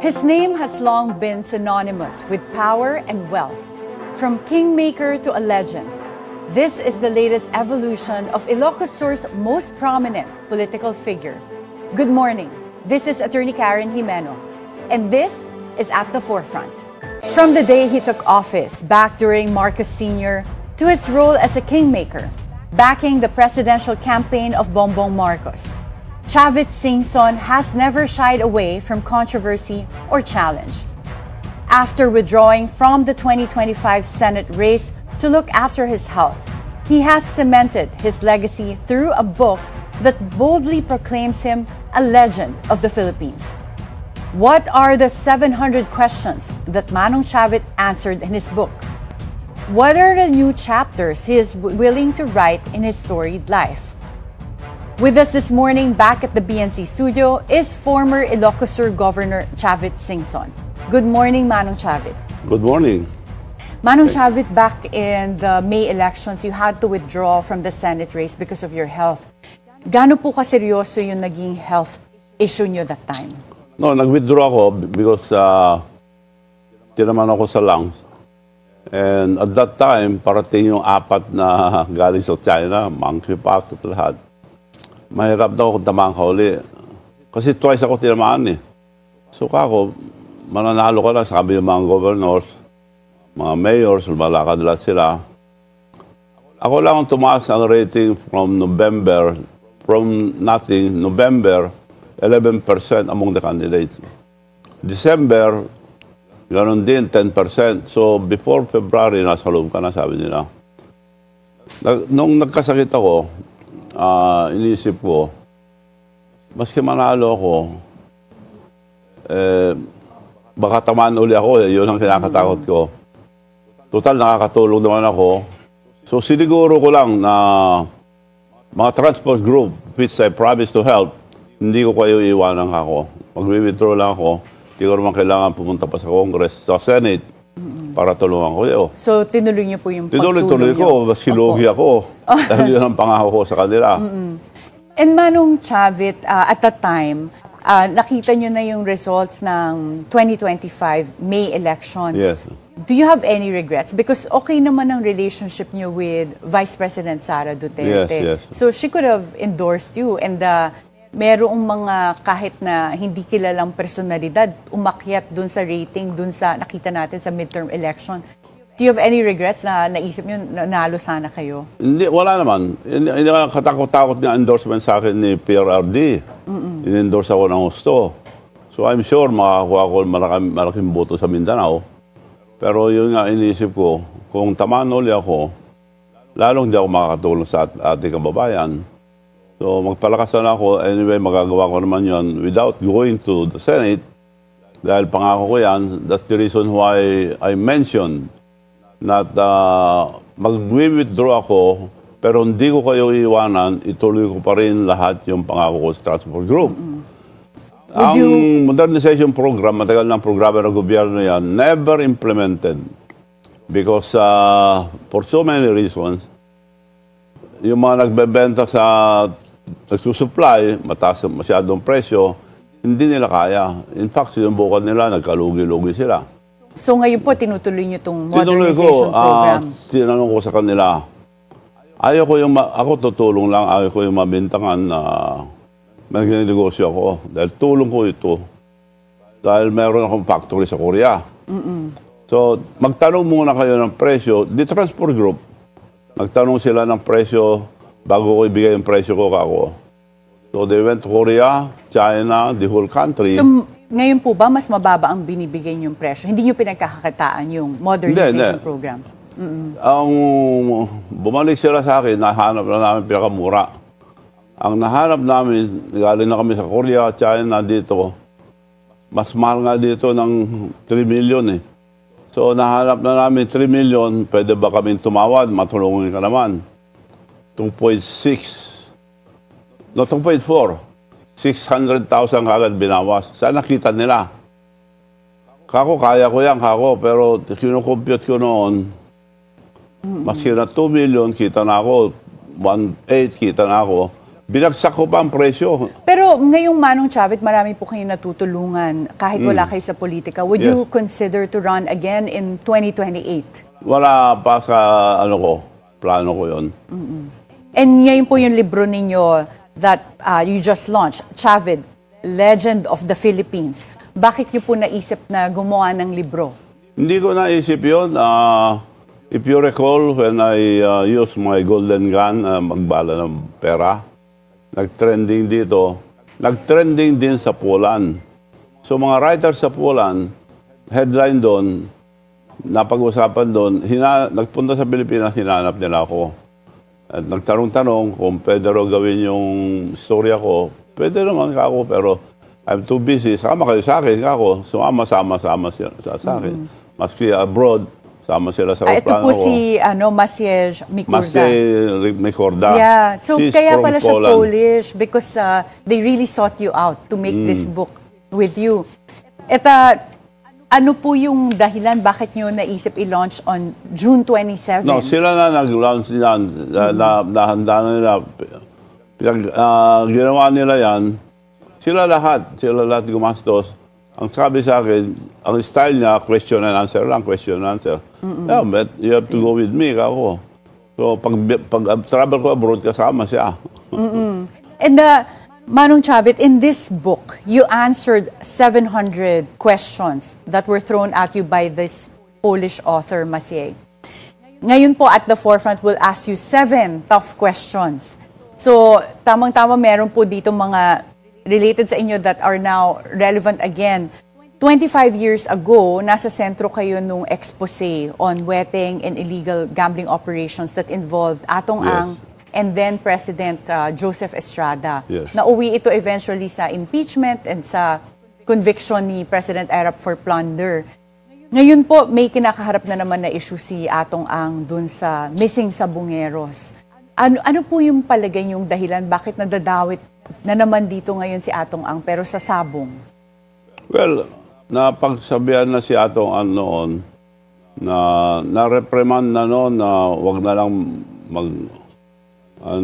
His name has long been synonymous with power and wealth. From kingmaker to a legend, this is the latest evolution of Ilocos Sur's most prominent political figure. Good morning. This is Attorney Karen Jimeno, and this is At the Forefront. From the day he took office back during Marcos Sr. to his role as a kingmaker, backing the presidential campaign of Bongbong Marcos, Chavit Singson has never shied away from controversy or challenge. After withdrawing from the 2025 Senate race to look after his health, he has cemented his legacy through a book that boldly proclaims him a legend of the Philippines. What are the 700 questions that Manong Chavit answered in his book? What are the new chapters he is willing to write in his storied life? With us this morning back at the BNC studio is former Ilocos Sur Governor Chavit Singson. Good morning, Manong Chavit. Good morning. Manong Chavit, back in the May elections, you had to withdraw from the Senate race because of your health. Gaano po kaseryoso yung naging health issue nyo that time? No, nag-withdraw ako because tinaman ako sa lungs. And at that time, parating yung 4 na galing sa China, monkeypox at lahat. Mahirap daw akong tamaan ka uli. Kasi twice ako tinamaan eh. So kako, mananalo ka na, sabi yung mga governors, mga mayors, malakad lahat sila. Ako lang ang tumaas ang rating from November, from nothing, November, 11% among the candidates. December, ganoon din, 10%. So before February, nasa loob ka na, sabi nila. Nung nagkasakit ako, iniisip ko, maski manalo ako, baka tamaan uli ako, yun ang kinakatakot ko. Total, nakakatulong naman ako. So siniguro ko lang na mga transport group, which I promise to help, hindi ko kayo iwanan ako. Mag-withdraw lang ako, hindi ko naman kailangan pumunta pa sa Congress, sa Senate, para tulungan ko kayo. So, tinuloy niyo po yung pagtulong Tinuloy ko, silugi ako. Dahil yun ang pangako ko sa kanila. And Manong Chavit, at that time, nakita niyo na yung results ng 2025 May elections. Yes. Do you have any regrets? Because okay naman ang relationship niyo with Vice President Sara Duterte. Yes, yes. So, she could have endorsed you, and merong mga kahit na hindi kilalang personalidad umakyat dun sa rating, dun sa nakita natin sa midterm election. Do you have any regrets na naisip nyo nanalo sana kayo? Hindi, wala naman. Hindi ka katakot-takot ng endorsement sa akin ni PRRD. In-endorse ako ng gusto. So I'm sure makakuha ko malaking boto sa Mindanao. Pero yun nga iniisip ko, kung tamaan uli ako, lalong di ako makakatulong sa ating kababayan. So magpalakas na ako, anyway magagawa ko naman yun without going to the Senate. Dahil pangako ko yan, that's the reason why I mentioned that mag-withdraw ako, pero hindi ko kayo iiwanan, ituloy ko pa rin lahat yung pangako ko sa transport group. Ang modernization program, matagal ng programa ng gobyerno yan, never implemented. Because for so many reasons, yung mga nagbebenta sa nagsusupply, mataas masyadong presyo, hindi nila kaya. In fact, sinubukan nila, nagkalugi-lugi sila. So ngayon po, tinutuloy niyo itong modernization program? Tinanong ko sa kanila, ako tutulong lang, ayaw ko yung mabintangan na mag-negosyo ako. Dahil tulong ko ito. Dahil meron akong factory sa Korea. So, magtanong muna kayo ng presyo. The transport group, magtanong sila ng presyo bago ko ibigay yung presyo ko kako. So they went to Korea, China, the whole country. So ngayon po ba mas mababa ang binibigay niyong presyo? Hindi niyo pinagkakakitaan yung modernization program? Ang bumalik sila sa akin, nahanap na namin pinakamura. Ang nahanap namin, galing na kami sa Korea, China, dito. Mas mahal nga dito ng 3 million eh. So nahanap na namin 3 million, pwede ba kaming tumawad? Matulungin ka naman. 2.6. No, 2.4. 600,000 kagad binawas. Saan nakita nila? Kako, kaya ko yan, kako. Pero kinukompute ko noon, maski na 2 million, kita na ako. 1.8, kita na ako. Binagsak ko pa ang presyo. Pero ngayong Manong Chavit, marami po kayong natutulungan kahit wala kayo sa politika. Would you consider to run again in 2028? Wala pa sa plano ko yun. And ngayon po yung libro ninyo that you just launched, Chavit, Legend of the Philippines. Bakit niyo po naisip na gumawa ng libro? Hindi ko naisip yun. If you recall, when I used my golden gun, magbala ng pera, nag-trending dito. Nag-trending din sa Poland. So mga writers sa Poland, headline doon, napag-usapan doon, nagpunta sa Pilipinas, hinanap nila ako. At nagtanong-tanong kung pwede rin gawin yung storya ko. Pwede naman ako, pero I'm too busy. Sama kayo sa akin, ako. Sumama-sama sila sa akin. Maski abroad, sama sila sa Ito plano po ko. si Maciej Mikurda. Maciej Mikurda. Yeah. So She's kaya from pala siya Poland. Polish because they really sought you out to make this book with you. At ano po yung dahilan bakit nyo naisip i-launch on June 27? No, sila na nag-launch yan. Nahanda na nila. Ginawa nila yan. Sila lahat gumastos. Ang sabi sa akin, ang style niya, question and answer lang, question and answer. Yeah, but you have to go with me, ako. So, pag travel ko abroad, kasama siya. And Manong Chavit, in this book, you answered 700 questions that were thrown at you by this Polish author, Maciej. Ngayon po, at the forefront, we'll ask you 7 tough questions. So, tamang-tama meron po dito mga related sa inyo that are now relevant again. 25 years ago, nasa sentro kayo nung expose on weteng and illegal gambling operations that involved Atong Ang and then President Joseph Estrada. Yes. Nauwi ito eventually sa impeachment and sa conviction ni President Erap for plunder. Ngayon po, may kinakaharap na naman na issue si Atong Ang dun sa missing sa Bungeros. Ano po yung palagay niyong dahilan? Bakit nadadawit na naman dito ngayon si Atong Ang pero sa sabong? Well, napagsabihan na si Atong Ang noon na-reprimand na noon na wag na lang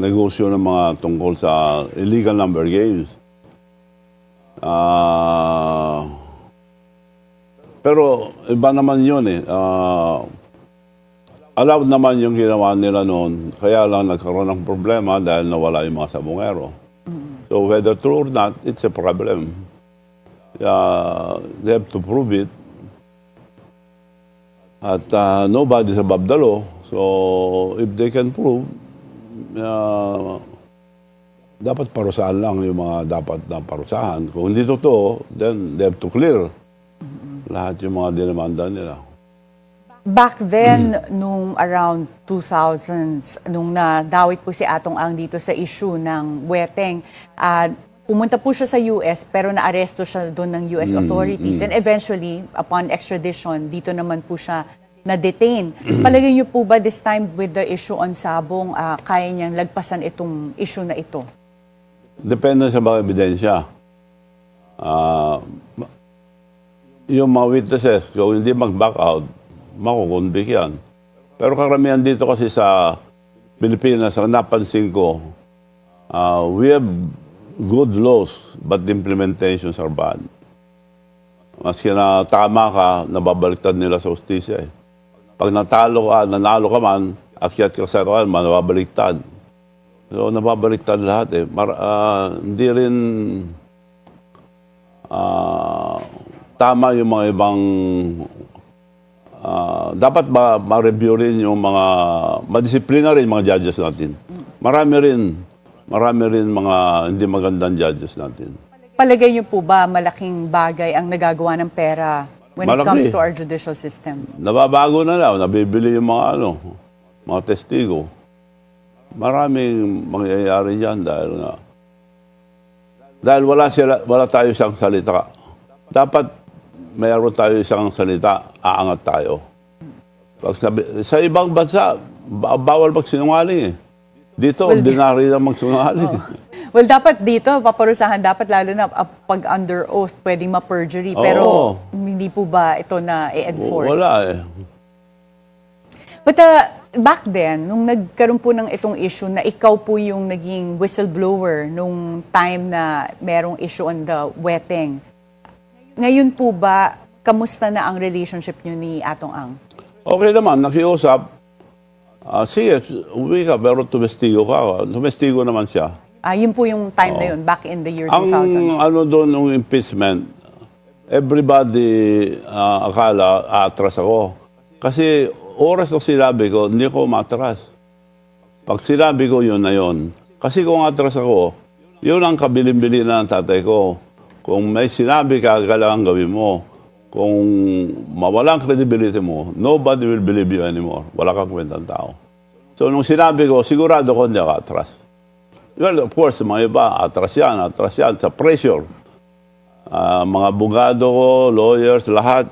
negosyo ng mga tungkol sa illegal number games. Pero iba naman yun eh. Allowed naman yung ginawa nila noon. Kaya lang nagkaroon ng problema dahil nawala yung mga sabongero. So whether true or not, it's a problem. They have to prove it. At nobody's above the law. So if they can prove, dapat parusahan lang yung mga dapat na parusahan. Kung hindi totoo, then they have to clear lahat yung mga dinamanda nila. Back then, nung around 2000s, nung nadawit po si Atong Ang dito sa issue ng weteng, pumunta po siya sa US pero naaresto siya doon ng US authorities. And eventually, upon extradition, dito naman po siya na-detain. Palagay niyo po ba this time with the issue on sabong, kaya niyang lagpasan itong issue na ito? Depende sa mga ebidensya. Yung mga witnesses, kung hindi mag-back out, makukonvict yan. Pero karamihan dito kasi sa Pilipinas, ang napansin ko, we have good laws, but the implementations are bad. Maski na tama ka, nababaliktad nila sa hustisya eh. Pag nanalo ka man, akyat ka sa kawan, nababaliktad. So, nababaliktad lahat eh. Hindi rin tama yung mga ibang dapat ma-review rin yung mga madisiplina rin mga judges natin. Marami rin mga hindi magandang judges natin. Palagay niyo po ba malaking bagay ang nagagawa ng pera when it comes to our judicial system? Nababago na lang, nabibili yung mga testigo. Maraming mangyayari diyan dahil wala tayo isang salita. Dapat mayroon tayo isang salita, aangat tayo. Sa ibang bansa, bawal magsinungaling eh. Dito, ordinary na magsinungaling. Well, dapat dito, paparusahan, dapat lalo na pag under oath, pwedeng ma-perjury. Pero hindi po ba ito na i-enforce? Wala eh. But back then, nung nagkaroon po ng itong issue na ikaw po yung naging whistleblower nung time na merong issue on the wedding, ngayon po ba, kamusta na ang relationship niyo ni Atong Ang? Okay naman, nakiusap. Sige, uwi ka, pero tumestigo ka. Tumestigo naman siya. Yun po yung time na yun, back in the year Ang 2000. ano doon, ng impeachment, everybody akala atras ako. Kasi oras na sinabi ko, hindi ko matras. Pag sinabi ko, yun na yun. Kasi kung atras ako, yun ang kabilin-bilin na ng tatay ko. Kung may sinabi ka, kailangan gawin mo. Kung mawalang credibility mo, nobody will believe you anymore. Wala kang kwentang tao. So, nung sinabi ko, sigurado ko hindi ako atras. Well, of course, mga iba, atras yan, sa pressure. Mga abogado ko, lawyers, lahat.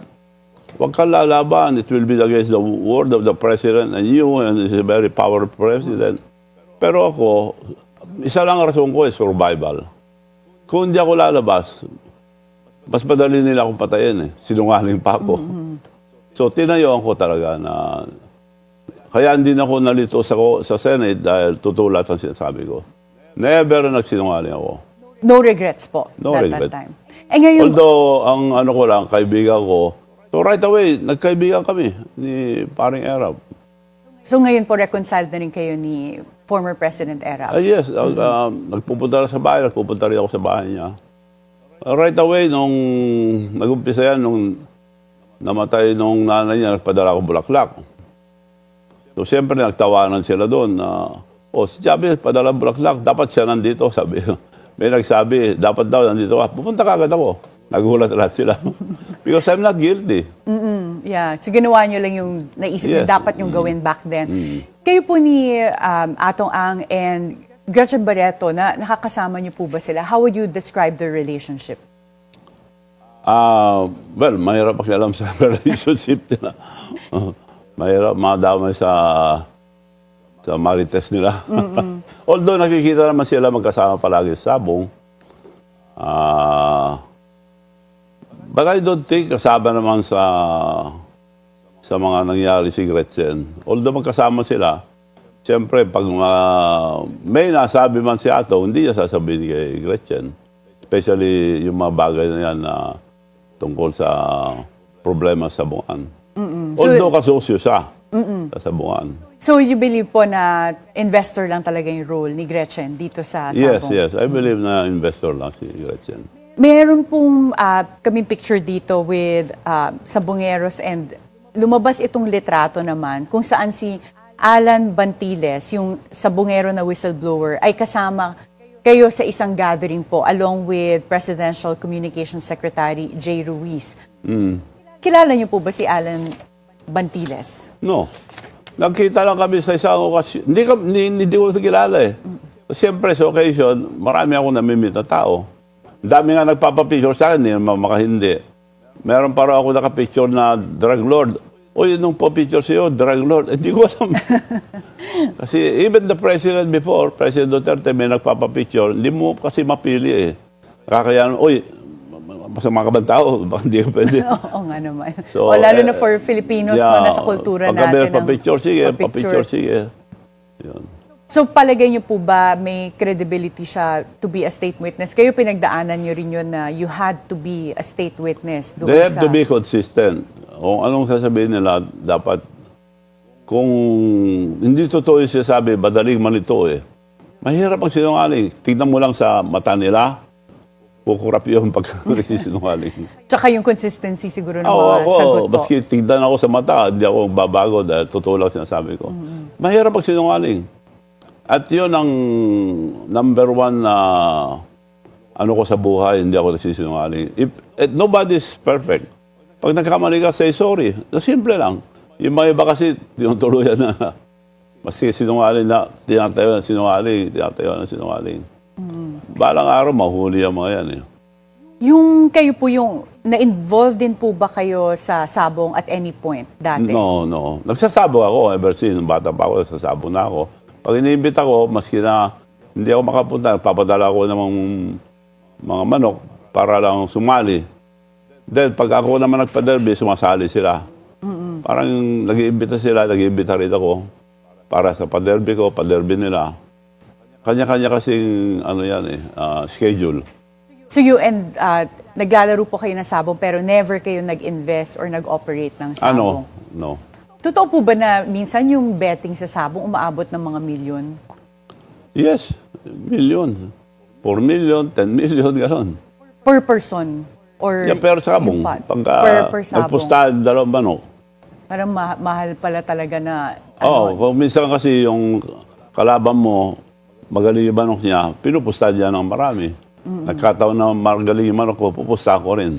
Huwag kang lalaban. It will be against the word of the president and you, and he's a very powerful president. Pero ako, isa lang ang rason ko is survival. Kung hindi ako lalabas, mas madali nila akong patayin eh. Sinungaling pa ako. So, tinayuan ko talaga na kaya hindi na ako nalito sa Senate dahil tutulad ang sinasabi ko. Never nagsinungaling ako. No regrets po that time. Ngayon, Although, ang ano ko lang, kaibigan ko, so right away, nagkaibigan kami ni paring Erap. so ngayon po reconciled na rin kayo ni former President Erap. Yes, nagpupunta na sa bahay, nagpupunta rin ako sa bahay niya. Right away, nung nag-umpisa yan, nung namatay nung nanay niya, nagpadala ako Bulaklak. So, siyempre, nagtawanan sila doon na, si Javi, padala Bulaklak, dapat siya nandito, sabi. May nagsabi, dapat daw nandito ka. Pupunta ka agad ako. Nagulat lahat sila. Because I'm not guilty. Yeah, so ginawa nyo lang yung naisip nyo dapat yung gawin back then. Kayo po ni Atong Ang and Gretchen Barreto, nakakasama niyo po ba sila? How would you describe their relationship? Well, mahirap pakialam sa relationship nila. Mahirap madamay sa marites nila. Although nakikita naman sila magkasama palagi sa sabong. But I don't think kasama naman sa mga nangyari si Gretchen. Although magkasama sila, siyempre, pag may nasabi man si Ato, hindi niya sasabihin kay Gretchen. Especially yung mga bagay na yan na tungkol sa problema sa sabungan. Although kasosyo siya sa sabungan. So you believe po na investor lang talaga yung role ni Gretchen dito sa sabong? Yes. I believe na investor lang si Gretchen. Meron pong kaming picture dito with sabongeros and lumabas itong litrato naman kung saan si Alan Bantiles, yung sabongero na whistleblower, ay kasama kayo sa isang gathering po along with Presidential Communications Secretary Jay Ruiz. Kilala niyo po ba si Alan Bantiles? No. Nagkita lang kami sa isang okasyon. Hindi ko kilala eh. Siyempre sa occasion, marami akong namimit na tao. Dami nga nagpapapicture sa akin, hindi naman makahindi. Meron pa rin ako nakapicture na drug lord. Uy, nung po-picture sa'yo, drug lord. Hindi ko alam. Kasi even the president before, President Duterte, may nagpapapicture. Hindi mo kasi mapili eh. Kaya, masama ka ba tao? Baka hindi ka pwede. Oo nga naman. So, lalo na for Filipinos na nasa kultura natin. natin. Pagka may pa-picture, sige. Yun. So palagay niyo po ba may credibility siya to be a state witness? Kayo pinagdaanan niyo rin yun na you had to be a state witness. They have to be consistent. Kung anong sasabihin nila, dapat, kung hindi totoo yung sinasabi, madaling manito eh. Mahirap ang sinungaling. Tignan mo lang sa mata nila, kukurap yung pagkasinungaling. Tsaka yung consistency siguro ng mga sagot po. Baski tignan ako sa mata, hindi ako babago dahil totoo lang sinasabi ko. Mahirap ang sinungaling. At yun ang number one na ano ko sa buhay, hindi ako nagsisinungaling. Nobody is perfect. Pag nagkamali ka, say sorry. Simple lang. Yung mga iba kasi, tinutuluyan na maski sinungaling na, tinatayo ng sinungaling. Balang araw, mahuli ang mga yan eh. Yung kayo po yung, na-involved din po ba kayo sa sabong at any point dati? No. Nagsasabong ako ever since. Bata pa ako, nagsasabong na ako. Pag iniimbit ako, maski na hindi ako makapunta, papadala ako ng mga manok para lang sumali. Then, pag ako naman nagpa-derby, sumasali sila. Parang nag-iimbita sila, nag-iimbita rin ako. para sa paderby ko, paderby nila. Kanya-kanya kasing schedule. So you naglalaro po kayo ng sabong pero never kayo nag-invest or nag-operate ng sabong? No. Totoo po ba na minsan yung betting sa sabong umaabot ng mga milyon? Yes, million. 4 million, 10 million, gano'n. Per person? Or Per sabong. Per sabong. Nagpustahan, 2 manok. Parang mahal pala talaga na... Kung minsan kasi yung kalaban mo, magaling yung manok niya, pinupustahan niya ng marami. Nagkataon na magaling yung manok ko, pupustahan ko rin.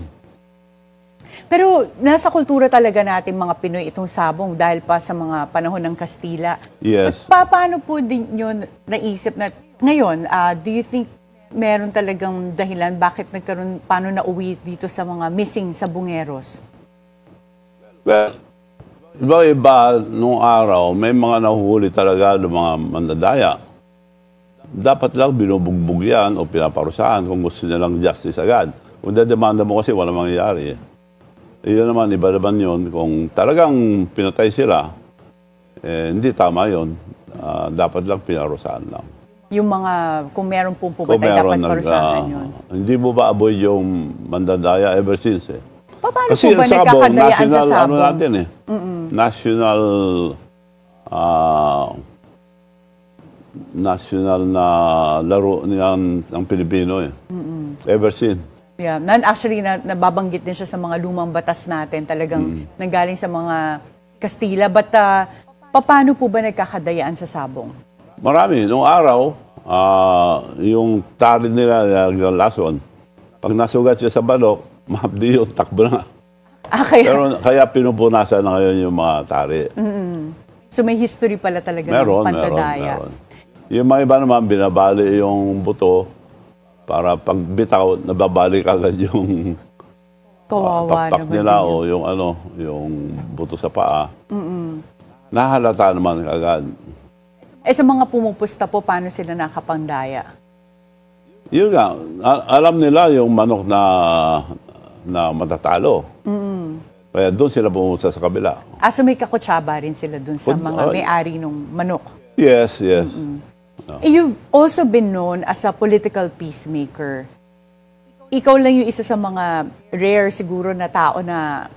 Pero nasa kultura talaga natin mga Pinoy itong sabong dahil pa sa mga panahon ng Kastila. Yes. Paano po din yun naisip na ngayon, do you think meron talagang dahilan bakit paano nauwi dito sa mga missing sabongeros? Well, iba nung araw, may mga nahuhuli talaga ng mga mandadaya. Dapat lang binubugbog yan o pinaparusahan kung gusto nilang justice agad. Kung dademanda mo kasi walang mangyayari. Iyon naman, iba naman yun. Kung talagang pinatay sila, hindi tama yun. Dapat lang pinarusahan lang. Yung mga, kung meron pong pumatay, dapat parusahan yun. Hindi mo ba avoid yung mandadaya ever since Paano kasi po ba nagkakadayaan sa sabong? Natin national national na laro ng Pilipino ever since. Yeah, actually nababanggit din siya sa mga lumang batas natin, talagang nanggaling sa mga Kastila. But paano po ba nagkakadayaan sa sabong? Marami. Noong araw, yung tari nila ng lason, pag nasugat siya sa balok, mahapdi yung takbo na. Pero kaya pinupunasan na ngayon yung mga tari. So may history pala talaga ng pantadaya. Meron. Yung mga iba naman, binabali yung buto para pag bitaw, nababalik agad yung pakpak nila o yung buto sa paa. Nahalata naman agad. Sa mga pumupusta po, paano sila nakapangdaya? Yun nga, alam nila yung manok na matatalo. Kaya doon sila pumusta sa kabila. So may kakutsaba rin sila doon sa mga may-ari ng manok? Yes. You've also been known as a political peacemaker. Ikaw lang yung isa sa mga rare siguro na tao na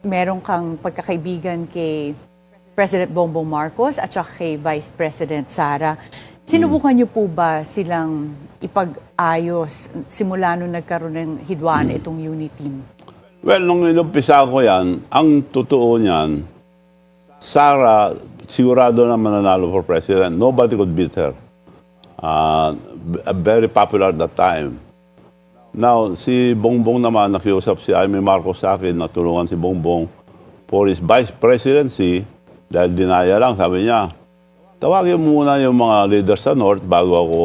meron kang pagkakaibigan kay President Bongbong Marcos at saka kay Vice President Sara. Sinubukan niyo po ba silang ipag-ayos simula nung nagkaroon ng hidwaan itong unity team? Well, nung inumpisa ko yan, ang totoo niyan, Sara, sigurado na mananalo for president. Nobody could beat her. Very popular at that time. Now, si Bongbong naman, nakiusap si Amy Marcos sa akin, natulungan si Bongbong for his vice presidency dahil dinaya lang, sabi niya, tawagin muna yung mga leaders sa North bago ako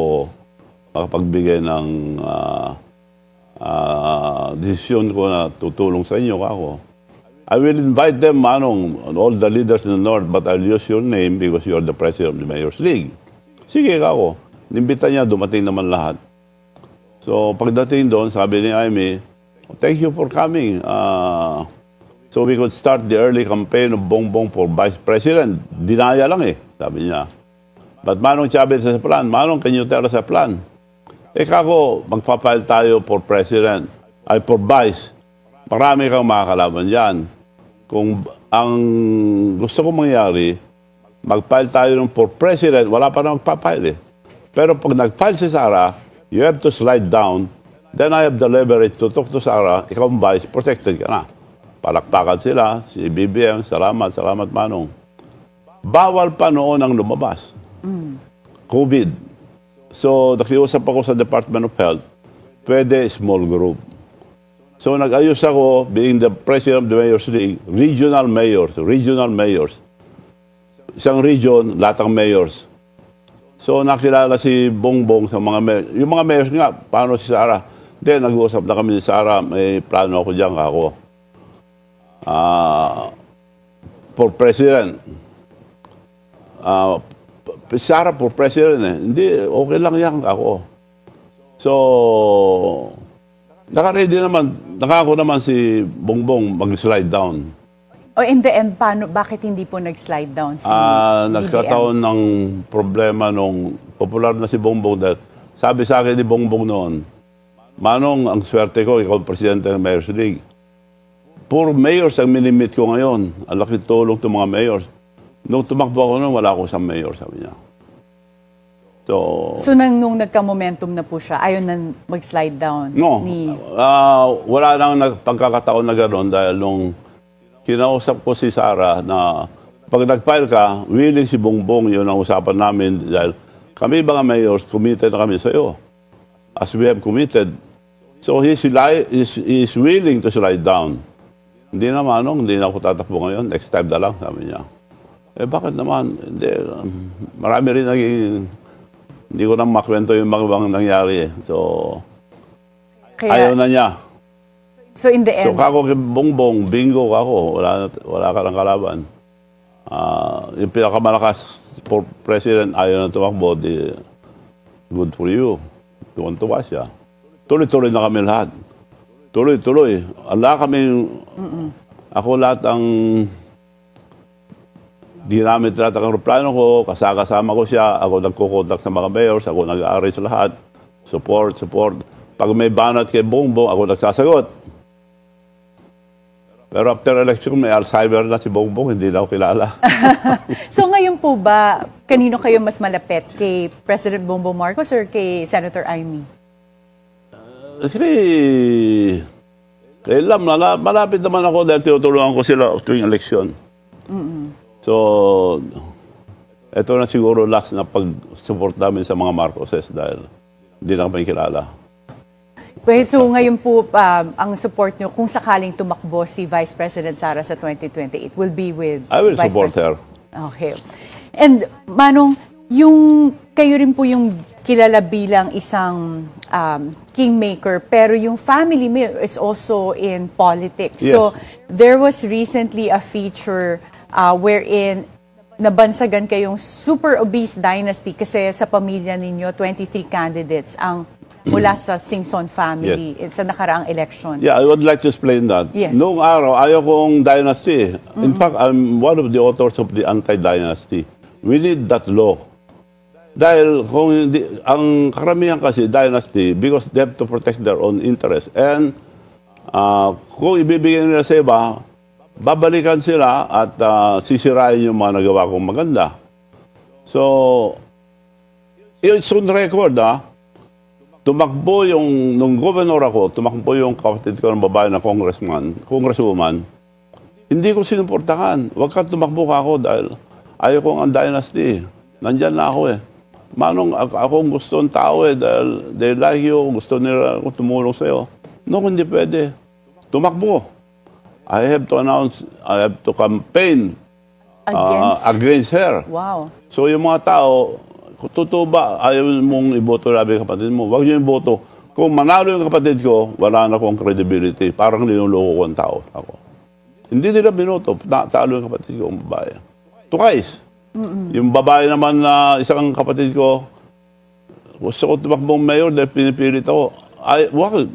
makapagbigay ng desisyon ko na tutulong sa inyo ako. I will invite them, Manong, all the leaders in the North, but I'll use your name because you're the president of the Mayor's League. Sige ako. Nimbita niya, dumating naman lahat. So, pagdating doon, sabi ni Amy, thank you for coming. So we could start the early campaign of Bongbong for Vice President. Dinaya lang sabi niya. But Manong Chavez sa plan. Manong, can you tell us a plan? Kako, magpapile tayo for President, for Vice. Marami kang makakalaban dyan. Kung ang gusto kong mangyari, mag-file tayo ng for President, wala pa na magpapile Pero pag nag-file si Sara, you have to slide down. Then I have the leverage to talk to Sara, ikaw ang Vice, protected ka na. Palakpakan sila, si BBM, salamat Manong. Bawal pa noon ang lumabas. COVID. So, nakiusap ako sa Department of Health, pwede small group. So, nag-ayos ako, being the president of the Mayor's League, regional mayors. Isang region, lahat ng mayors. So, nakilala si Bongbong sa mga mayors. Yung mga mayors nga, paano si Sara? Then, nag-uusap na kami ni Sara, may plano ako dyan, ako. For president. Sara for president Hindi, okay lang yan ako. So, nakako naman si Bongbong mag-slide down. O in the end, bakit hindi po nag-slide down si Nagkataon ng problema nung popular na si Bongbong dahil sabi sa akin ni Bongbong noon, Manong, ang swerte ko, ikaw ang presidente ng Mayor's League. Puro mayors ang minimit ko ngayon. Ang laking tulong ng mga mayors. Nung tumakbo ako noon, wala akong isang mayor, sabi niya. So nung nagka-momentum na po siya, ayaw na mag-slide down? No. Wala nang pagkakataon na gano'n dahil nung kinausap ko si Sara na pag nag-file ka, willing si Bongbong, yun ang usapan namin dahil kami mga mayors, committed na kami sa iyo. As we have committed. So he's willing to slide down. Hindi naman, hindi na ako tatakbo ngayon. Next time na lang, sabi niya. Bakit naman? Hindi, marami rin hindi ko nang makwento yung mga nangyari. So, ayaw na niya. So in the end? So kako kay Bongbong, bingo ako. Wala ka ng kalaban. Yung pinakamalakas for president, ayaw na tumakbo, good for you. Tuwan-tuwa siya. Tuloy-tuloy na kami lahat. Tuloy-tuloy. Ako lahat ang ginamit lahat ang aeroplano ko, kasama ko siya, ako nagkukontak sa mga mayors, ako nag-aaral sa lahat, support. Pag may banat kay Bongbong, ako nagsasagot. Pero after election, may Alzheimer na si Bongbong, hindi na ako kilala. So ngayon po ba, kanino kayo mas malapit? Kay President Bongbong Marcos or kay Senator Amy? Kay Lam, malapit naman ako dahil tinutulungan ko sila tuwing eleksyon. So, ito na siguro last na pag-support namin sa mga Marcoses dahil hindi na kami kilala. So ngayon po, ang support nyo, kung sakaling tumakbo si Vice President Sara sa 2028, will be with I will Vice support her. Okay. And Manong, kayo rin po yung kilala bilang isang kingmaker, pero yung family mo is also in politics. Yes. So there was recently a feature wherein nabansagan kayong super obese dynasty kasi sa pamilya ninyo, 23 candidates ang mula sa Singson family sa nakaraang election. Yeah, I would like to explain that. Yes. Noong araw, ayaw kong dynasty. In fact, I'm one of the authors of the anti-dynasty. We need that law. Dahil kung hindi, ang karamihan kasi dynasty because they have to protect their own interest. And kung ibibigay nila sa iba, babalikan sila at sisirain yung mga nagawa kong maganda. So, it's on record, tumakbo nung governor ako, tumakbo yung kapatid ko ng babae na congresswoman, hindi ko sinuportahan. Huwag ka tumakbo ka ako dahil ayaw kong ang dynasty. Nandyan na ako eh. Manong akong gusto ng tao dahil they like you, gusto nila akong tumulong sa'yo. No, hindi pwede. Tumakbo. I have to campaign against her. Wow. So yung mga tao, totoo ba, ayaw mong iboto labi kapatid mo? Huwag niyo iboto. Kung manalo yung kapatid ko, wala na akong credibility. Parang niloloko ko ang tao. Ako. Hindi nila binoto. Talo yung kapatid ko, ang babae. Twice. Yung babae naman na isang kapatid ko, gusto ko tumakbong mayor dahil pinipilit ako. Wag.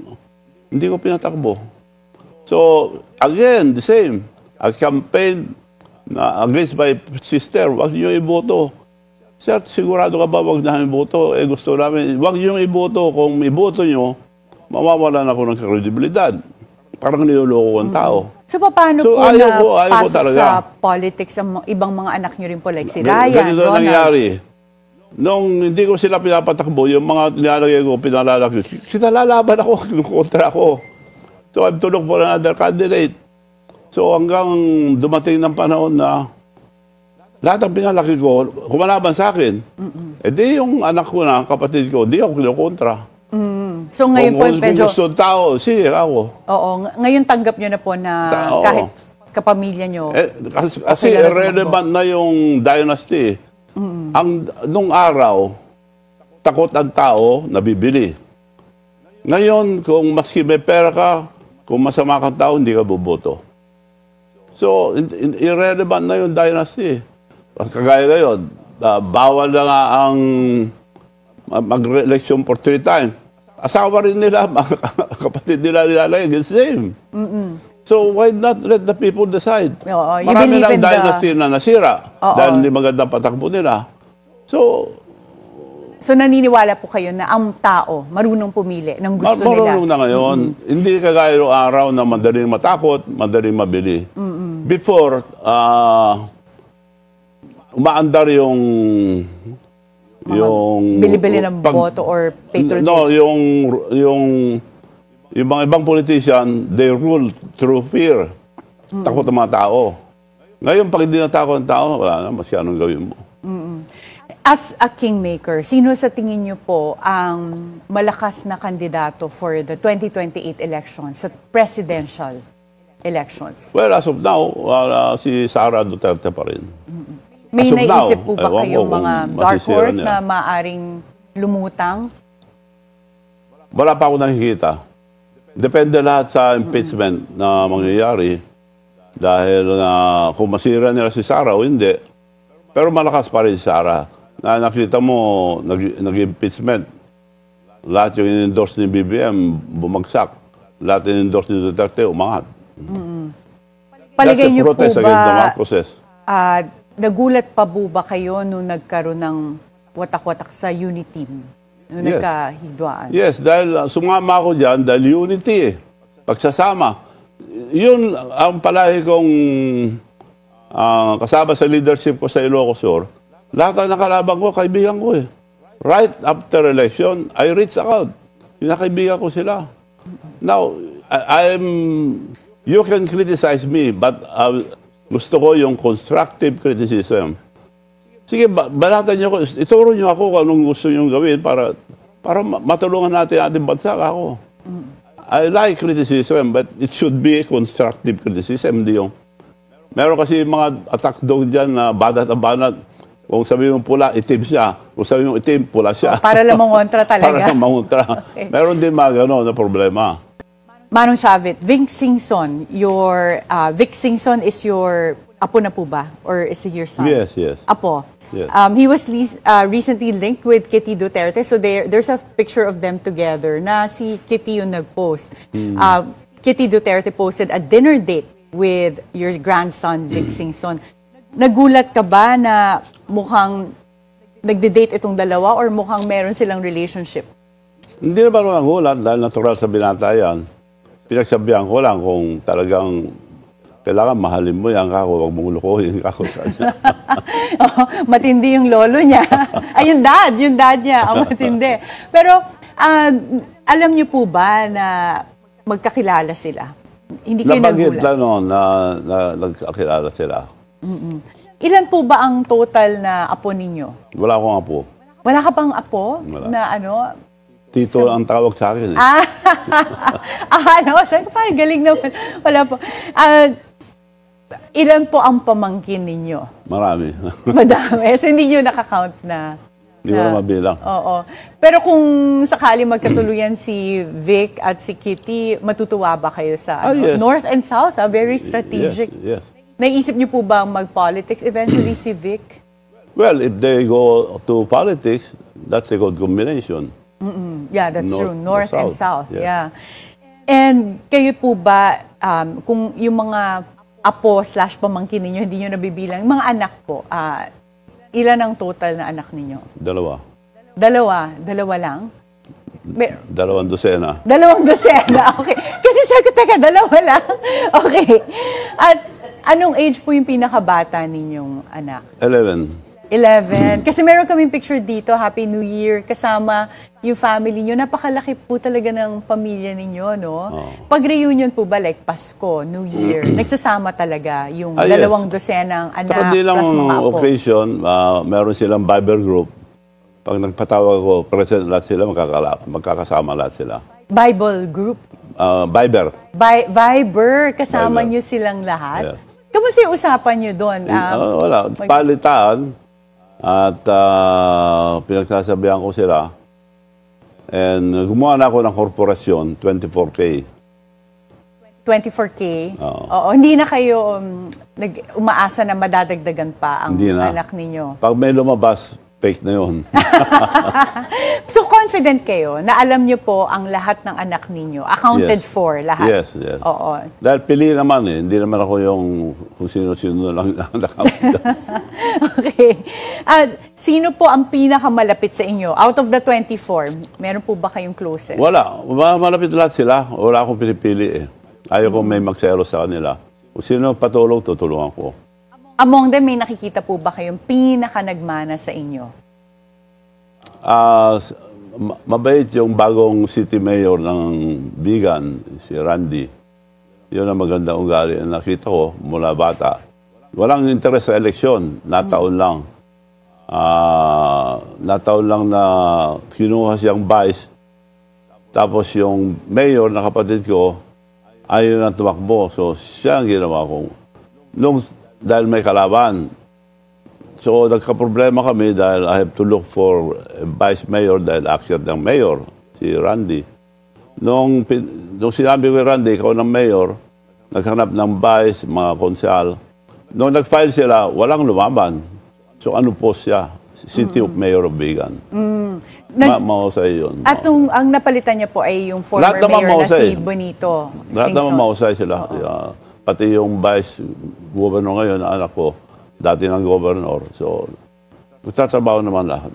Hindi ko pinatakbo. So, again, the same. A campaign against my sister, huwag niyo iboto. Sir, sigurado ka ba wag namin iboto? Gusto namin, wag niyo iboto. Kung iboto niyo, mawawalan ako ng kredibilidad. Parang niloloko ang tao. So, paano po ayaw ko talaga sa politics ang ibang mga anak niyo rin po, like si Ryan, ganito nangyari. Nung hindi ko sila pinapatakbo, yung mga nilalagay ko, pinalalaki, sinalalaban ako, kontra ako. So, I'm to look for another candidate. So, hanggang dumating ng panahon na lahat ng pinalaki ko, kumalaban sa akin. Di yung anak ko na, kapatid ko, di ako kinukontra. So ngayon po, medyo... Kung gusto ng tao, sige ako. Oo, ngayon tanggap nyo na po na kahit kapamilya nyo. Kasi irrelevant na yung dynasty. Nung araw, takot ang tao, nabibili. Ngayon, kung maski may pera ka, kung masama kang tao, hindi ka boboto. So, irrelevant na yung dynasty. Kagaya ngayon, bawal na nga ang mag-election for 3 times. Asawa rin nila, mga kapatid nila nilalagay, the same. So why not let the people decide? Oo, you Marami believe lang in dynasty na nasira Oo. dahil hindi magandang patakbo nila. So naniniwala po kayo na ang tao marunong pumili ng gusto nila? Marunong na ngayon. Hindi kagaya ng araw na madaling matakot, madaling mabili. Before, umaandar yung Bili-bili ng boto or patronage? No, yung mga ibang politician, they rule through fear. Takot ang mga tao. Ngayon, pag hindi natakot ang tao, wala na, masyadong gawin mo. As a kingmaker, sino sa tingin niyo po ang malakas na kandidato for the 2028 elections, sa presidential elections? Well, as of now, si Sara Duterte pa rin. May As of naisip now, po ba ewan ko kayong mga kung dark masisira horse niya. na maaring lumutang? Wala pa ako nakikita. Depende lahat sa impeachment na mangyayari. Dahil kung masira nila si Sara o hindi. Pero malakas pa rin si Sara. Na nakita mo, nag-impeachment. Lahat yung in-endorse ni BBM, bumagsak. Lahat yung in-endorse ni Duterte, umangat. Palagay That's a niyo po protest against the Marcoses. nagulat pa po ba kayo nung nagkaroon ng watak-watak sa unity team? Nung Yes. nagkahidwaan? Yes, dahil sumama ako dyan dahil unity eh. Pagsasama. Yun ang palagi kong kasama sa leadership ko sa Ilocos Sur. Lahat ang nakalaban ko, kaibigan ko eh. Right after election, I reach out. Pinakaibigan ko sila. Now, you can criticize me, but gusto ko yung constructive criticism. Sige, balatan niyo ako, ituro niyo ako kung anong gusto niyo gawin para matulungan natin ating bansa ako. I like criticism, but it should be constructive criticism, hindi yung... Meron kasi mga attack dog dyan na badat ang banat. Kung sabihin mo pula, itim siya. Kung sabihin mo itim, pula siya. Para lang mangontra talaga. Para lang mangontra. Okay. Meron din mga gano'n na problema. Manong Chavit, Vic Singson is your apo na po ba? Or is he your son? Yes, yes. Apo. Yes. He was recently linked with Kitty Duterte. So there's a picture of them together na si Kitty yung nag-post. Kitty Duterte posted a dinner date with your grandson, Vic Singson. Nagulat ka ba na mukhang nagde-date itong dalawa or mukhang meron silang relationship? Hindi naman ako nagulat dahil natural sa binata yan. Pinagsabihan ko lang kung talagang kailangan mahalin mo yan kako, huwag mong lukuhin kako. Matindi yung lolo niya. Ay, yung dad niya, ang matindi. Pero, alam niyo po ba na magkakilala sila? Hindi kayo Nabanggit nagulat? lang noon na nagkakilala sila. Ilan po ba ang total na apo ninyo? Wala akong apo. Wala ka pang apo? Wala. Na ano? Tito ang tawag sa akin eh. Sabi ko parang galing naman. Wala po. Ilan po ang pamangkin ninyo? Marami. Madami. So hindi nyo nakakount na? Hindi ko na mabilang. Oo. Pero kung sakali magkatuluyan si Vic at si Kitty, matutuwa ba kayo sa Yes. North and South? Very strategic. Yes, yes. Naisip niyo po ba mag-politics eventually si Vic? Well, if they go to politics, that's a good combination. Yeah, that's true. North and South. Yeah. Yeah. And kayo po ba, kung yung mga apo/pamangkin ninyo, hindi nyo nabibilang, yung mga anak po, ilan ang total na anak ninyo? Dalawa. Dalawa lang? 2 dosena. 2 dosena, okay. Kasi sabi ko, teka, 2 lang? Okay. At anong age po yung pinakabata ninyong anak? 11. 11. Kasi meron kaming picture dito, Happy New Year, kasama yung family nyo. Napakalaki po talaga ng pamilya ninyo, no? Pag-reunion po ba, like Pasko, New Year, nagsasama talaga yung 2 dosenang anak Saka hindi lang plus mga apo? occasion, meron silang Viber group. Pag nagpatawag ko, present lahat sila, magkakasama lahat sila. Bible group? Viber. Viber, kasama Viber. nyo silang lahat? Yeah. Kamusta yung usapan nyo doon? Wala. Palitaan. At pinagsasabihan ko sila. And gumawa na ako ng korporasyon, 24K. 24K? Oo. Hindi na kayo umaasa na madadagdagan pa ang Hindi na. anak ninyo? Pag may lumabas, fake na yun. So confident kayo na alam niyo po ang lahat ng anak ninyo, accounted Yes. for lahat? Yes, yes. Oo. Dahil pili naman eh. Hindi naman ako yung kung sino-sino lang nakamit. Okay. Sino po ang pinakamalapit sa inyo? Out of the 24, meron po ba kayong closest? Wala. Malapit lahat sila. Wala akong pinipili eh. Ayaw ko may magselo sa kanila. Kung sino patulong, tutulungan ko. Among them, may nakikita po ba kayong pinaka-nagmana sa inyo? Mabait yung bagong city mayor ng Bigan, si Randy. Yun ang magandang ugali. Nakita ko mula bata. Walang interes sa eleksyon. Nataon lang. Nataon lang na kinuha siyang vice. Tapos yung mayor na kapatid ko, ayaw na tumakbo. So siya ang ginawa ko. Dahil may kalaban. So, nagka-problema kami dahil I have to look for a vice mayor dahil akyat ng mayor, si Randy. Nung sinabi ko Randy, ikaw ng mayor, naghanap ng vice, mga konsehal. Nung nag-file sila, walang lumaban. So, ano po siya? City of Mayor of Bigan. Mahusay yun. At ang napalitan niya po ay yung former mayor na si Bonito Lahat Singson. naman mahusay sila. Pati yung vice governor ngayon, anak ko, dati ng governor. So, magtatrabaho naman lahat.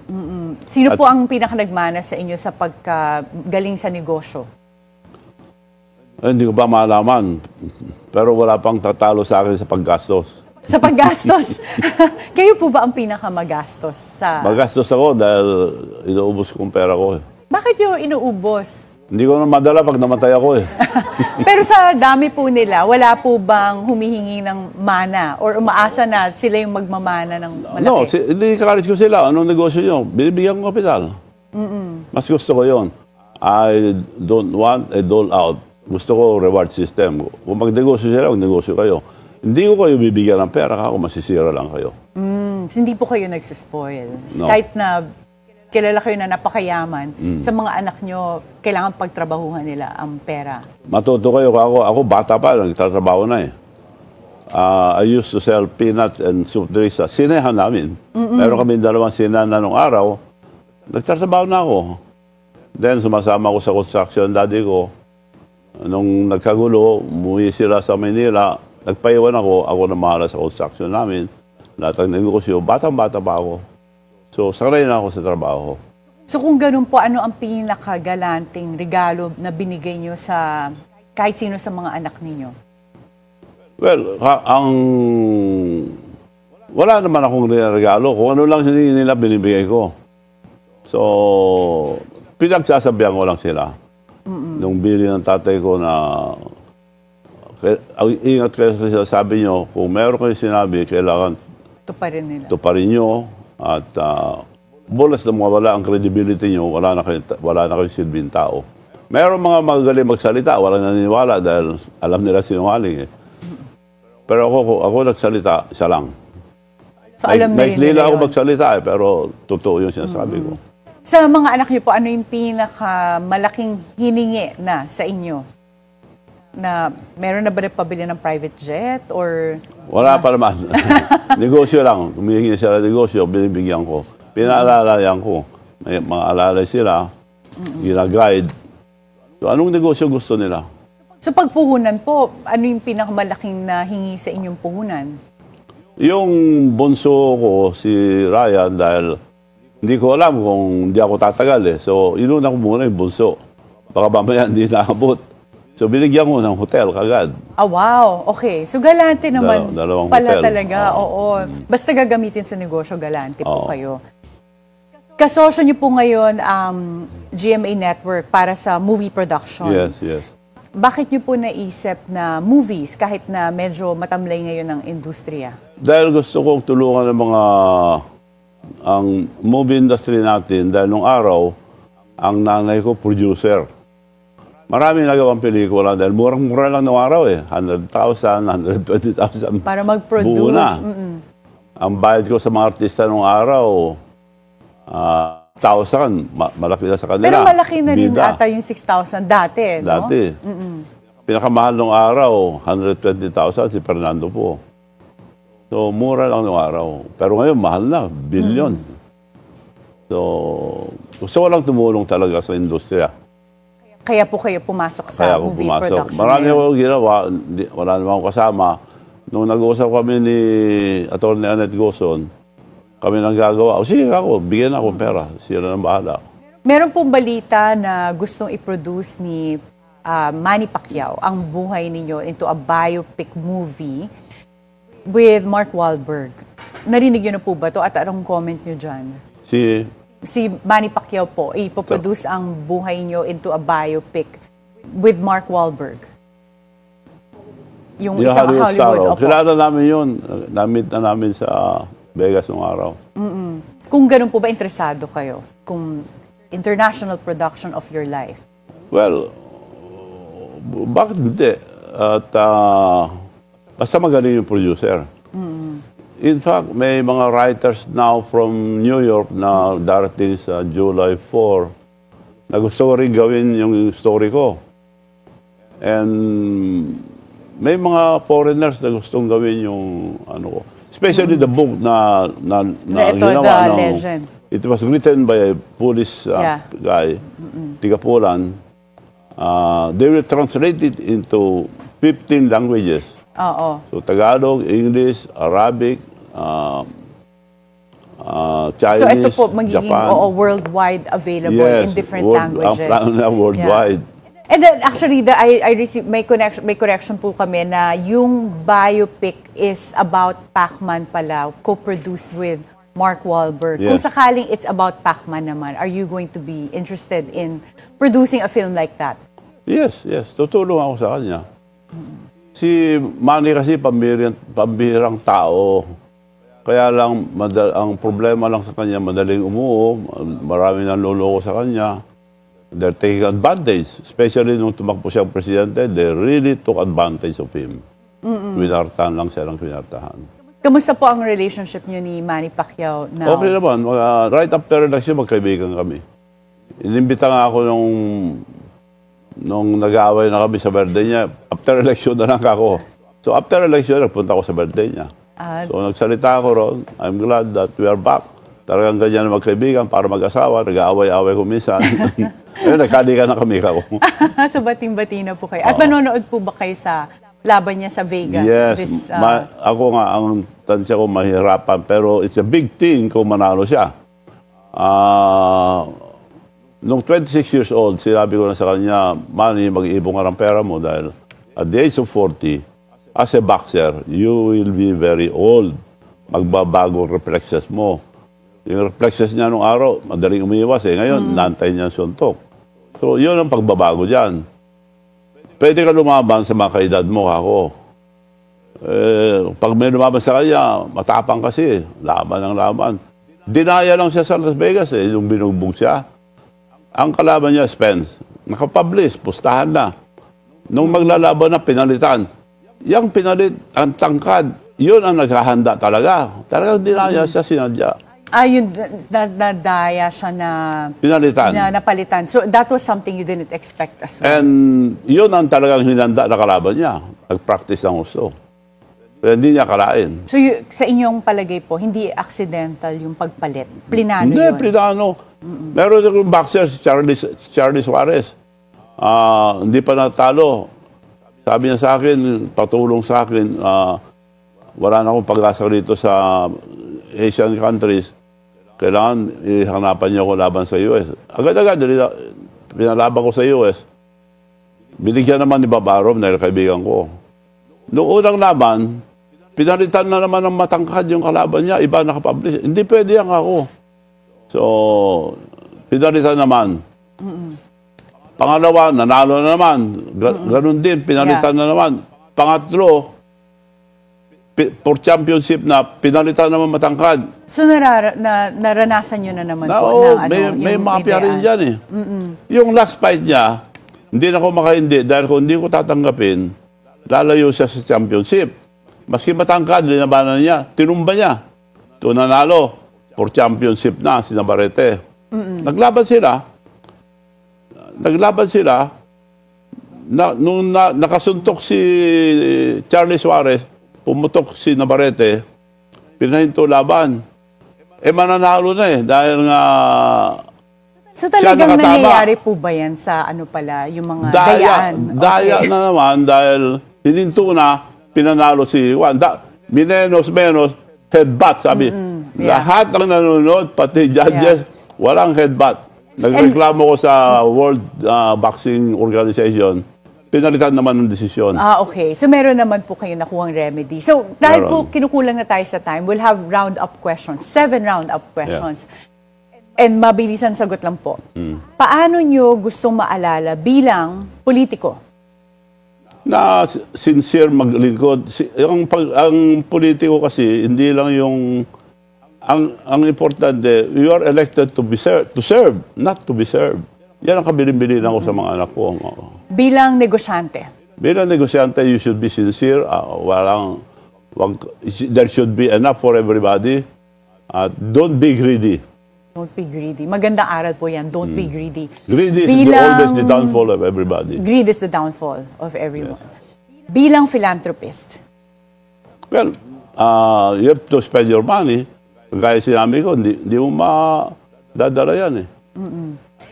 Sino po ang pinaka-nagmana sa inyo sa pagkagaling sa negosyo? Hindi ko pa malaman. Pero wala pang tatalo sa akin sa paggastos. Sa paggastos? Kayo po ba ang pinaka-magastos? Magastos ako dahil inuubos kong pera ko eh. Bakit yung inuubos? Hindi ko na madala pag namatay ako eh. Pero sa dami po nila, wala po bang humihingi ng mana or umaasa na sila yung magmamana ng malaki? No, hindi ko sila. Anong negosyo nyo? Binibigyan ko kapital. Mas gusto ko yon. I don't want a dole out. Gusto ko reward system. Kung magnegosyo sila, magnegosyo kayo. Hindi ko kayo bibigyan ng pera, ako masisira lang kayo. Hindi po kayo nagsispoil. No. Kahit na kilala kayo na napakayaman, sa mga anak nyo, kailangan pagtrabahuhan nila ang pera. Matuto kayo. Ako bata pa, nagtatrabaho na eh. I used to sell peanuts and soup drinks sa sinehan namin. Meron kami dalawang sinehan na nung araw. Nagtatrabaho na ako. Then sumasama ko sa construction daddy ko. Nung nagkagulo, umuwi sila sa Manila. Nagpaiwan ako na mahala sa construction namin. Lahat ng negosyo, batang-bata pa ako. So, sanay na ako sa trabaho. So kung ganun po, ano ang pinakagalanting regalo na binigay nyo sa kahit sino sa mga anak ninyo? Well, wala naman akong regalo. Kung ano lang nila binibigay ko. So, pinagsasabihan ko lang sila. Nung bili ng tatay ko na ingat kayo sa sabi nyo, kung meron kayo sinabi, kailangan tuparin nyo at bulas na mawala ang credibility nyo, wala na kayo silbing tao. Meron mga magagaling magsalita, walang naniniwala dahil alam nila sinungaling eh. Pero ako nagsalita, isa lang. So alam Naikli ako magsalita eh, pero totoo yung sinasabi ko. Sa mga anak niyo po, ano yung pinakamalaking hiningi na sa inyo? Na meron na ba rin pabili ng private jet or... Wala pa naman. Negosyo lang. Humihingi sila ng negosyo, binibigyan ko. Pinaalalayan ko. May mga alalay sila, gina-guide. So, anong negosyo gusto nila? So pagpuhunan po, ano yung pinakamalaking nahingi sa inyong puhunan? Yung bunso ko, si Ryan, dahil hindi ko alam kung hindi ako tatagal eh. So, inuna ko muna yung bunso. Baka mamaya hindi nakabot. So, binigyan ko ng hotel kagad. Wow. Okay. So, galante naman dalawang pala hotel. talaga. Oo. Basta gagamitin sa negosyo, galante po Oo. kayo. Kasosyo niyo po ngayon ang GMA Network para sa movie production. Yes, yes. Bakit niyo po naisip na movies kahit na medyo matamlay ngayon ang industriya? Dahil gusto kong tulungan ng ang movie industry natin. Dahil nung araw, ang nanay ko producer. Marami nagawang pelikula dahil murang-mura lang nung araw eh. 100,000, 120,000. Para mag-produce. Buo na. Ang bayad ko sa mga artista nung araw, 1,000, malaki na sa kanila. Pero malaki na rin Bida. ata yung 6,000 dati, no? Dati. Pinakamahal nung araw, 120,000 si Fernando po. So, mura lang nung araw. Pero ngayon, mahal na. Billion. So, gusto ko lang tumulong talaga sa industriya. Kaya po kayo pumasok sa Kaya ako movie pumasok. production. Marami ngayon. ako ginawa, wala naman akong kasama. Nung nag-uusap kami ni Atty. Annette Gozon, kami nang gagawa. O sige ako, bigyan ako ng pera. Sila nang bahala. Meron pong balita na gustong i-produce ni Manny Pacquiao ang buhay ninyo into a biopic movie with Mark Wahlberg. Narinig nyo na po ba to at anong comment nyo dyan? Si Manny Pacquiao po, ipoproduce ang buhay nyo into a biopic with Mark Wahlberg. Yung isang Hollywood. Opo. Kilala namin yun. Na-meet na namin sa Vegas nung araw. Kung ganun po ba, interesado kayo? Kung international production of your life? Well, bakit hindi? At basta magaling yung producer. In fact, may mga writers now from New York na darating sa July 4 na gusto ko rin gawin yung story ko. And may mga foreigners na gustong gawin yung ano ko. Especially the book na Ito, ginawa The Legend. It was written by a Polish guy, Tigapulan. They will translate it into 15 languages. Oo. So Tagalog, English, Arabic, Chinese, So ito po magiging Japan. worldwide available in different languages. Ang plano na worldwide. Yeah. And then actually, I received may correction po kami na yung biopic is about Pac-Man pala, co-produced with Mark Wahlberg. Yeah. Kung sakaling it's about Pac-Man naman, are you going to be interested in producing a film like that? Yes. Tutulong ako sa kanya. Si Manny kasi pambihirang tao. Kaya lang, ang problema lang sa kanya, madaling umuo, marami nang loloko sa kanya. They're taking advantage. Especially nung tumakbo siyang presidente, they really took advantage of him. Winartahan lang siya ng winartahan. Kamusta po ang relationship niyo ni Manny Pacquiao now? Okay naman. Right after election, magkaibigan kami. Inimbita nga ako nung nag-aaway na kami sa birthday niya. After election na lang ako. So after election, nagpunta ako sa birthday niya. So nagsalita ako ron. I'm glad that we are back. Talagang ganyan na magkaibigan para mag-asawa. Nag-aaway-aaway ko minsan. Ayun, nagkalikan na kami kako. So bating-bati na po kayo. At manonood po ba kayo sa laban niya sa Vegas? Yes. Ako nga, ang tansya ko mahirapan. Pero it's a big thing kung manalo siya. Nung 26 years old, sinabi ko na sa kanya, Manny, mag-iibong ka ng pera mo dahil at the age of 40, as a boxer, you will be very old. Magbabago reflexes mo. Yung reflexes niya nung araw, madaling umiiwas eh. Ngayon, nantay niya suntok. So, yun ang pagbabago dyan. Pwede ka lumaban sa mga kaedad mo, ako. Pag may lumaban sa kanya, matapang kasi. Laban ang laban. Dinaya lang siya sa Las Vegas eh, yung binugbog siya. Ang kalaban niya, Spence, nakapublish, pustahan na. Nung maglalaban na, pinalitan. Yang pinalit, ang tangkad, yun ang naghahanda talaga. Talagang dinaya siya, sinadya. Yun, nadaya siya na Pinalitan. Na napalitan. So that was something you didn't expect as well. And yun ang talagang hinanda na kalaban niya. Nag-practice ng gusto. Pero hindi niya kalain. So sa inyong palagay po, hindi accidental yung pagpalit? Plinano Hindi, yun? plinano. Meron yung boxer, si Charlie Suarez. Hindi pa natalo. Sabi niya sa akin, patulong sa akin, wala na akong pag-asa rito sa Asian countries. Kailangan ihanapan niya ako laban sa US. Agad-agad, pinalaban ko sa US. Binigyan naman ni Babarov na kaibigan ko. Noong unang laban, pinalitan na naman ng matangkad yung kalaban niya. Iba nakapublish. Hindi pwede yan ako. So, pinalitan naman. Pangalawa, nanalo na naman. Ganun din, pinalitan na naman. Pangatlo, for championship na pinalitan naman matangkad. So naranasan nyo na naman po? May mafia rin dyan eh. Yung last fight niya, hindi na ako makaindi dahil kung hindi ko tatanggapin, lalayo siya sa championship. Maski matangkad, linabanan niya, tinumba niya. Ito nanalo for championship na, si Navarrete. Naglaban sila, nung nakasuntok si Charlie Suarez, pumutok si Navarrete, pinahinto laban. mananalo na eh. Dahil nga, So talagang nakatama. nangyayari po ba yan sa ano pala, yung mga dayaan? daya na naman dahil hininto na, pinanalo si Juan. Minenos, headbutt, sabi. yeah. Lahat ng nanonood, pati judges, walang headbutt. Nagreklamo ko sa World Boxing Organization. Pinalitan naman ng desisyon. Okay. So meron naman po kayo nakuhang remedy. So dahil po kinukulang na tayo sa time, we'll have round-up questions. 7 round-up questions. And mabilisan sagot lang po. Paano nyo gustong maalala bilang politiko? Na sincere maglingkod. Ang politiko kasi, hindi lang yung... Ang importante, you are elected to serve, not to be served. Yan ang kabilin-bilinan ko sa mga anak ko. Bilang negosyante? Bilang negosyante, you should be sincere. There should be enough for everybody. Don't be greedy. Don't be greedy. Magandang aral po yan. Don't be greedy. Greedy is always the downfall of everybody. Greed is the downfall of everyone. Yes. Bilang philanthropist? Well, you have to spend your money. Kaya sinabi ko, hindi mo madadala yan eh.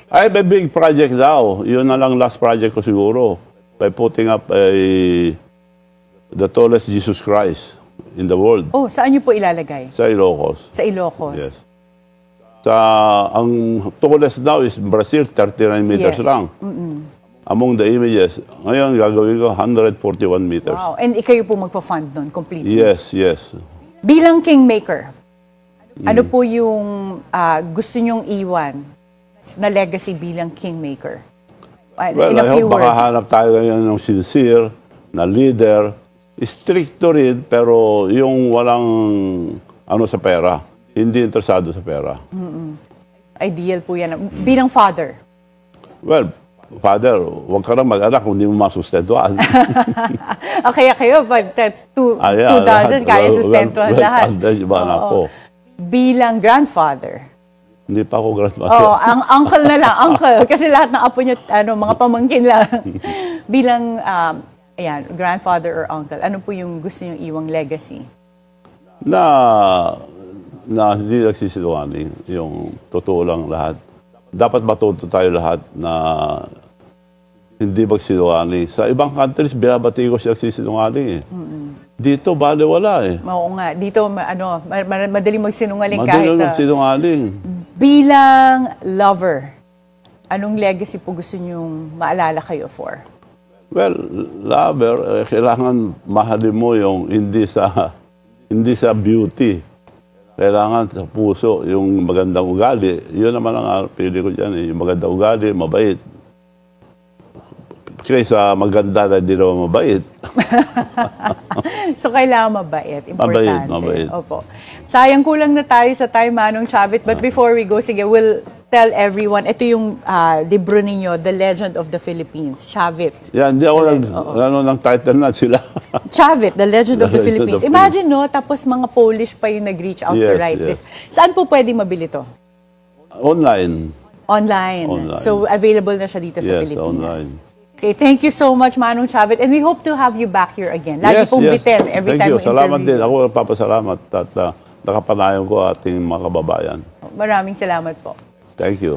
I have a big project now. Yun na lang last project ko siguro. By putting up the tallest Jesus Christ in the world. Oh, saan niyo po ilalagay? Sa Ilocos. Sa Ilocos. Yes. Ang tallest now is Brazil, 39 meters lang. Among the images. Ngayon, gagawin ko 141 meters. Wow. And ikayo po magpa-fund nun completely? Yes, yes. Bilang kingmaker, ano po yung gusto nyong iwan na legacy bilang kingmaker? Well, in a I few hope words. makahanap tayo ngayon ng sincere na leader. Stricto rin, pero yung walang sa pera. Hindi interesado sa pera. Ideal po yan. Bilang father? Well, father, huwag ka na mag-anak kung hindi mo masustentuan. Kaya kayo, but 2,000, kaya sustentuhan lahat. Yung mga anak ko. Bilang grandfather? Hindi pa ako grandfather. Ang uncle na lang, uncle. Kasi lahat ng apo nyo, mga pamangkin lang. Bilang, grandfather or uncle, ano po yung gusto nyo iwang legacy? Na hindi nagsisinungaling, yung totoo lang lahat. Dapat matuto tayo lahat na hindi magsinungaling. Sa ibang countries, binabati ko siya nagsisinungaling eh. Dito, bale wala eh. Oo nga. Dito, madaling magsinungaling Madaling kahit... magsinungaling. Bilang lover, anong legacy po gusto nyong maalala kayo for? Well, lover, kailangan mahalin mo yung hindi sa beauty. Kailangan sa puso, yung magandang ugali. Yun naman ang pili ko dyan eh. Yung magandang ugali, mabait. Kaysa maganda na hindi naman mabait. So, kailangan mabait. Importante. Mabait. Opo. Sayang kulang na tayo sa time, Manong Chavit. But before we go, sige, we'll tell everyone. Ito yung libro ninyo, The Legend of the Philippines. Chavit. Yan, hindi ako ng title na sila. Chavit, The Legend of the Philippines. Imagine, no? Tapos mga Polish pa yung nag-reach out to write this. Saan po pwede mabili to? Online. Online. So, available na siya dito sa Pilipinas. Online. Okay, thank you so much, Manong Chavit. And we hope to have you back here again. Lagi pong bitin every time we interview. Salamat din. Ako papasalamat at nakapanayon ko ating mga kababayan. Maraming salamat po. Thank you.